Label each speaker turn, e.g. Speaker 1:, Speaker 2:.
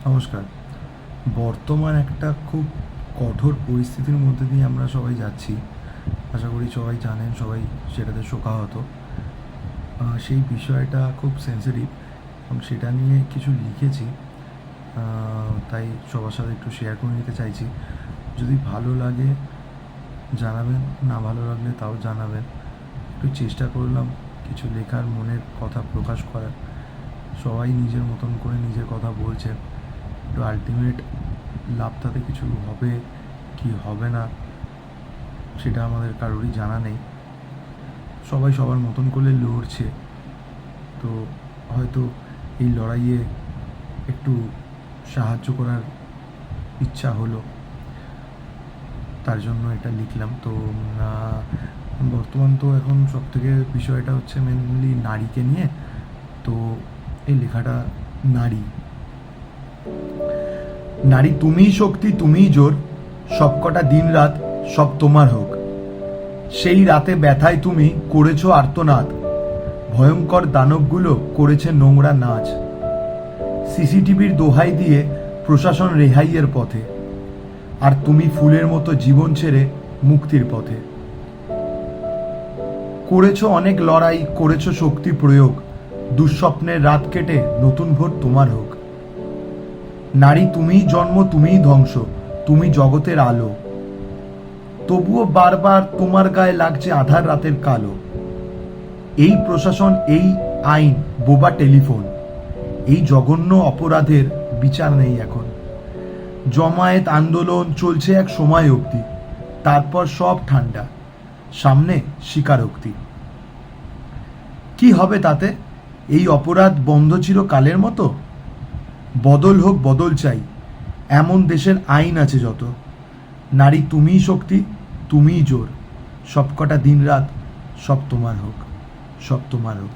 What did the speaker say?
Speaker 1: নমস্কার। বর্তমান একটা খুব কঠোর পরিস্থিতির মধ্যে দিয়ে আমরা সবাই যাচ্ছি। আশা করি সবাই জানেন, সবাই সেটাতে শোকাহত। সেই বিষয়টা খুব সেন্সিটিভ এবং সেটা নিয়ে কিছু লিখেছি। তাই সবার সাথে একটু শেয়ার করে নিতে চাইছি। যদি ভালো লাগে জানাবেন, না ভালো লাগলে তাও জানাবেন। একটু চেষ্টা করলাম কিছু লেখার, মনের কথা প্রকাশ করার। সবাই নিজের মতন করে নিজের কথা বলছেন। একটু আলটিমেট লাভ তাতে কিছু হবে কি হবে না সেটা আমাদের কারোরই জানা নেই। সবাই সবার মতন করে লড়ছে, তো হয়তো এই লড়াইয়ে একটু সাহায্য করার ইচ্ছা হলো, তার জন্য এটা লিখলাম। তো বর্তমান তো এখন সবথেকে বিষয়টা হচ্ছে মেনলি নারীকে নিয়ে। তো এই লেখাটা নারী নারী তুমিই শক্তি, তুমিই জোর, সবকটা দিন রাত সব তোমার হোক। সেই রাতে ব্যথায় তুমি করেছো আর্তনাদ, ভয়ঙ্কর দানবগুলো করেছে নোংরা নাচ। সিসিটিভির দোহাই দিয়ে প্রশাসন রেহাইয়ের পথে, আর তুমি ফুলের মতো জীবন ছেড়ে মুক্তির পথে। করেছো অনেক লড়াই, করেছো শক্তি প্রয়োগ, দুঃস্বপ্নের রাত কেটে নতুন ভোর তোমার হোক। নারী তুমিই জন্ম, তুমিই ধ্বংস, তুমি জগতের আলো। তবুও বারবার তোমার গায়ে লাগছে আধার রাতের কালো। এই প্রশাসন, এই আইন, বোবা টেলিফোন, এই জঘন্য অপরাধের বিচার নেই এখন। জমায়েত আন্দোলন চলছে এক সময় অবধি, তারপর সব ঠান্ডা, সামনে স্বীকারোক্তি। কি হবে তাতে? এই অপরাধ বন্ধ চিরকালের মতো? বদল হোক, বদল চাই, এমন দেশের আইন আছে যত। নারী তুমিই শক্তি, তুমিই জোর, সবকটা দিন রাত সব তোমার হোক, সব তোমার হোক।